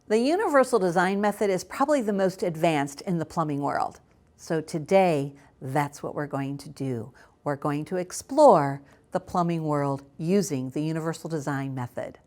The universal design method is probably the most advanced in the plumbing world. So today, that's what we're going to do. We're going to explore the plumbing world using the universal design method.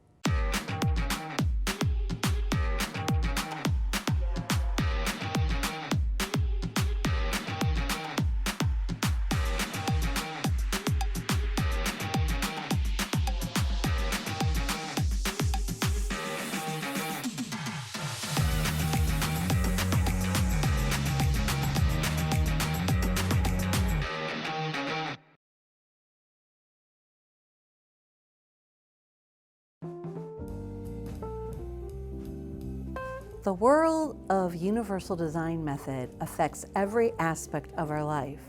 The world of universal design method affects every aspect of our life.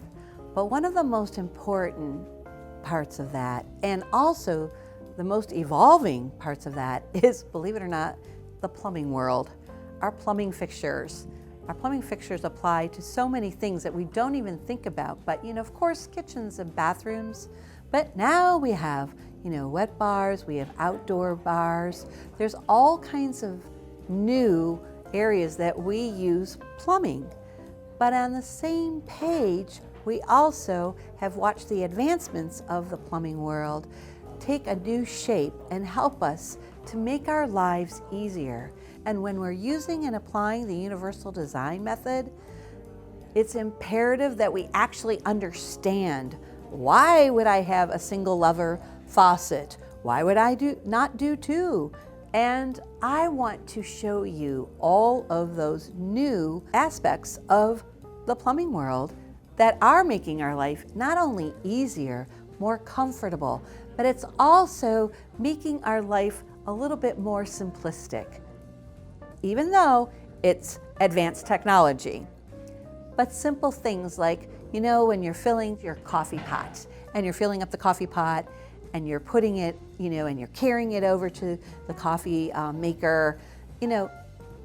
But one of the most important parts of that, and also the most evolving parts of that, is, believe it or not, the plumbing world. Our plumbing fixtures. Our plumbing fixtures apply to so many things that we don't even think about. But, of course, kitchens and bathrooms. But now we have, wet bars, we have outdoor bars. There's all kinds of new areas that we use plumbing. But on the same page, we also have watched the advancements of the plumbing world take a new shape and help us to make our lives easier. And when we're using and applying the universal design method, it's imperative that we actually understand, why would I have a single lever faucet? Why would I not do two? And I want to show you all of those new aspects of the plumbing world that are making our life not only easier, more comfortable, but it's also making our life a little bit more simplistic, even though it's advanced technology. But simple things like, when you're filling your coffee pot and you're filling up the coffee pot and you're putting it, and you're carrying it over to the coffee maker,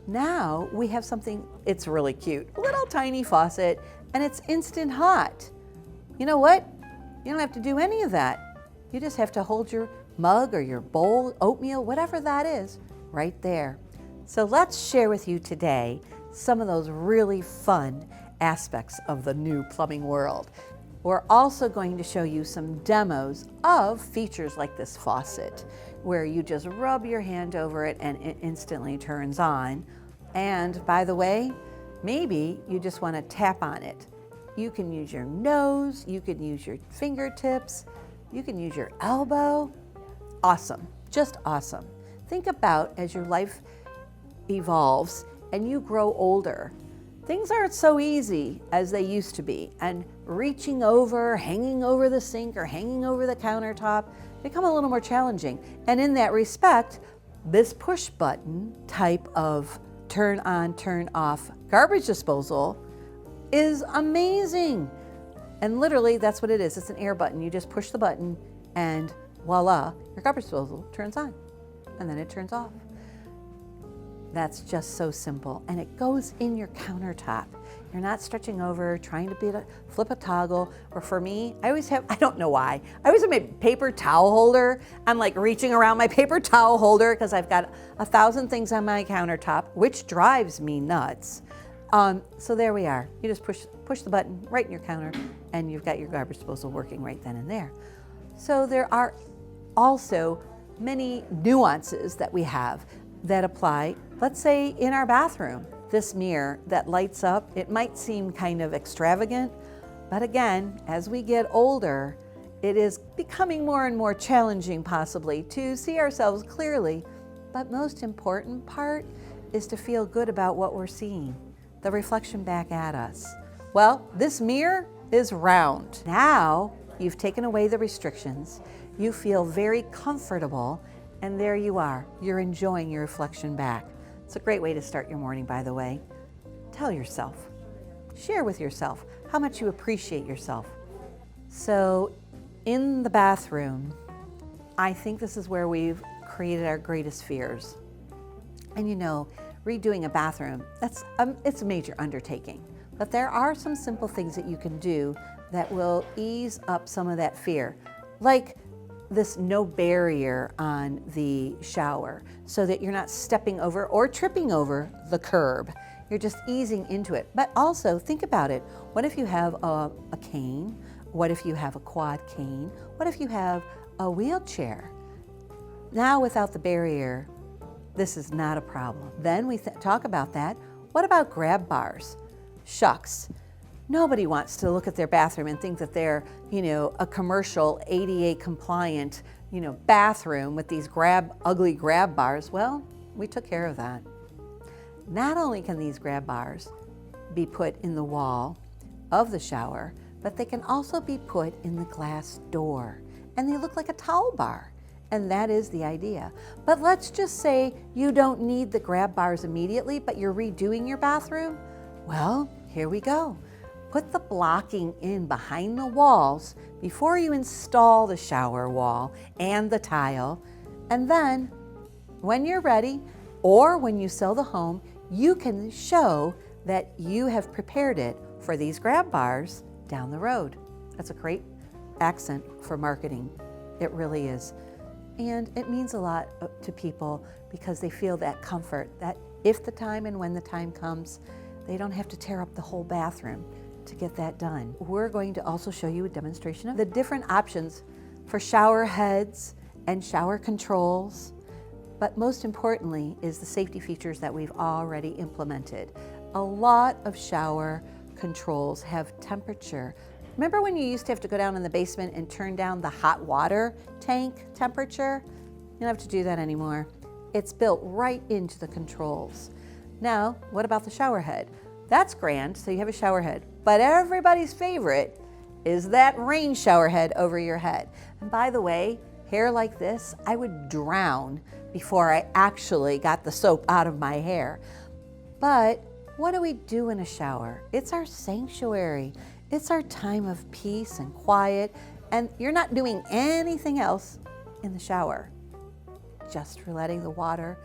now we have something, it's really cute, a little tiny faucet, and it's instant hot. You know what? You don't have to do any of that. You just have to hold your mug or your bowl, oatmeal, whatever that is, right there. So let's share with you today some of those really fun aspects of the new plumbing world. We're also going to show you some demos of features like this faucet, where you just rub your hand over it and it instantly turns on. And by the way, maybe you just want to tap on it. You can use your nose, you can use your fingertips, you can use your elbow. Awesome, just awesome. Think about as your life evolves and you grow older. Things aren't so easy as they used to be, and reaching over, hanging over the sink or hanging over the countertop become a little more challenging. And in that respect, this push button type of turn on, turn off garbage disposal is amazing. And literally that's what it is. It's an air button. You just push the button and voila, your garbage disposal turns on and then it turns off. That's just so simple, and it goes in your countertop. You're not stretching over, trying to flip a toggle, or for me, I don't know why, I always have my paper towel holder. I'm like reaching around my paper towel holder because I've got 1,000 things on my countertop, which drives me nuts. So there we are. You just push the button right in your counter, and you've got your garbage disposal working right then and there. So there are also many nuances that we have that apply. Let's say in our bathroom, this mirror that lights up, it might seem kind of extravagant, but again, as we get older, it is becoming more and more challenging possibly to see ourselves clearly. But most important part is to feel good about what we're seeing, the reflection back at us. Well, this mirror is round. Now you've taken away the restrictions, you feel very comfortable, and there you are, you're enjoying your reflection back. It's a great way to start your morning, by the way. Tell yourself, share with yourself how much you appreciate yourself. So in the bathroom, I think this is where we've created our greatest fears. And redoing a bathroom, it's a major undertaking. But there are some simple things that you can do that will ease up some of that fear. Like this no barrier on the shower so that you're not stepping over or tripping over the curb. You're just easing into it. But also think about it. What if you have a cane? What if you have a quad cane? What if you have a wheelchair? Now without the barrier, this is not a problem. Then we talk about that. What about grab bars? Shucks. Nobody wants to look at their bathroom and think that they're, a commercial ADA compliant, bathroom with these ugly grab bars. Well, we took care of that. Not only can these grab bars be put in the wall of the shower, but they can also be put in the glass door, and they look like a towel bar. And that is the idea. But let's just say you don't need the grab bars immediately, but you're redoing your bathroom. Well, here we go. Put the blocking in behind the walls before you install the shower wall and the tile. And then when you're ready, or when you sell the home, you can show that you have prepared it for these grab bars down the road. That's a great accent for marketing. It really is. And it means a lot to people because they feel that comfort that if the time and when the time comes, they don't have to tear up the whole bathroom to get that done. We're going to also show you a demonstration of the different options for shower heads and shower controls. But most importantly is the safety features that we've already implemented. A lot of shower controls have temperature. Remember when you used to have to go down in the basement and turn down the hot water tank temperature? You don't have to do that anymore. It's built right into the controls. Now, what about the shower head? That's grand, so you have a shower head. But everybody's favorite is that rain shower head over your head. And by the way, hair like this, I would drown before I actually got the soap out of my hair. But what do we do in a shower? It's our sanctuary. It's our time of peace and quiet, and you're not doing anything else in the shower. Just for letting the water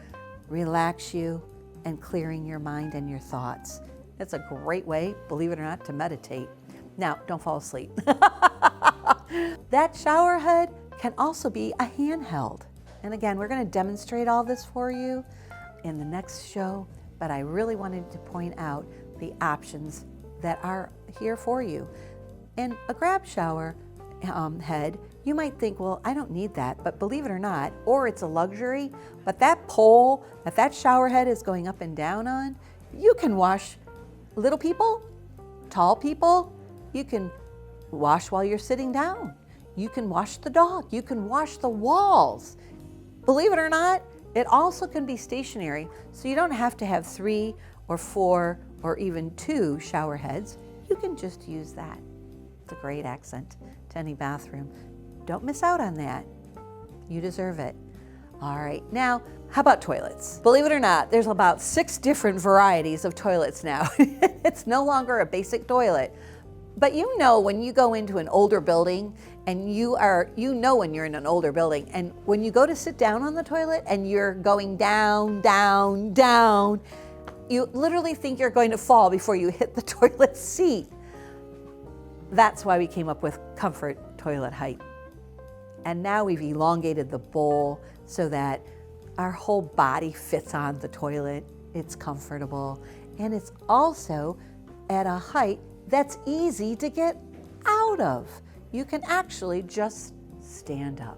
relax you and clearing your mind and your thoughts. It's a great way, believe it or not, to meditate. Now, don't fall asleep. That shower head can also be a handheld. And again, we're going to demonstrate all this for you in the next show, but I really wanted to point out the options that are here for you. And a grab shower head, you might think, well, I don't need that, but believe it or not, or it's a luxury, but that pole that shower head is going up and down on, you can wash little people, tall people, you can wash while you're sitting down. You can wash the dog, you can wash the walls. Believe it or not, it also can be stationary, so you don't have to have 3 or 4 or even 2 shower heads. You can just use that. It's a great accent to any bathroom. Don't miss out on that. You deserve it. All right, now, how about toilets? Believe it or not, there's about 6 different varieties of toilets now. It's no longer a basic toilet. But when you go into an older building and when you're in an older building, and when you go to sit down on the toilet and you're going down, down, down, you literally think you're going to fall before you hit the toilet seat. That's why we came up with comfort toilet height. And now we've elongated the bowl so that our whole body fits on the toilet. It's comfortable, and it's also at a height that's easy to get out of. You can actually just stand up.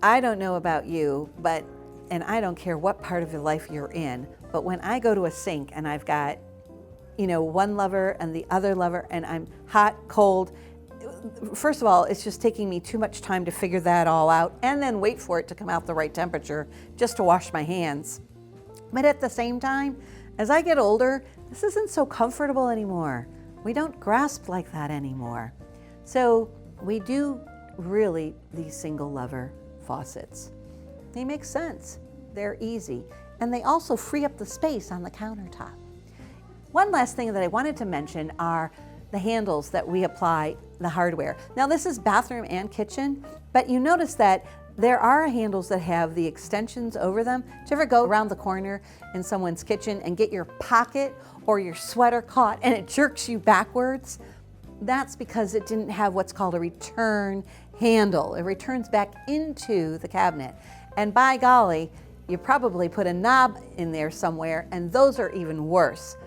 I don't know about you, and I don't care what part of your life you're in, but when I go to a sink and I've got, one lever and the other lever, and I'm hot, cold, first of all, it's just taking me too much time to figure that all out and then wait for it to come out the right temperature just to wash my hands. But at the same time, as I get older, this isn't so comfortable anymore. We don't grasp like that anymore. So we do really these single lever faucets. They make sense. They're easy. And they also free up the space on the countertop. One last thing that I wanted to mention are the handles that we apply the hardware. Now this is bathroom and kitchen, but you notice that there are handles that have the extensions over them. Do you ever go around the corner in someone's kitchen and get your pocket or your sweater caught and it jerks you backwards? That's because it didn't have what's called a return handle. It returns back into the cabinet. And by golly, you probably put a knob in there somewhere, and those are even worse.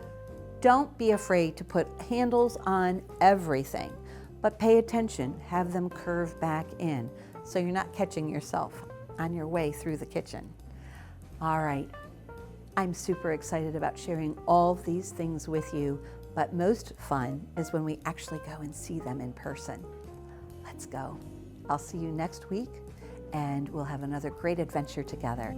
Don't be afraid to put handles on everything, but pay attention, have them curve back in so you're not catching yourself on your way through the kitchen. All right, I'm super excited about sharing all of these things with you, but most fun is when we actually go and see them in person. Let's go. I'll see you next week, and we'll have another great adventure together.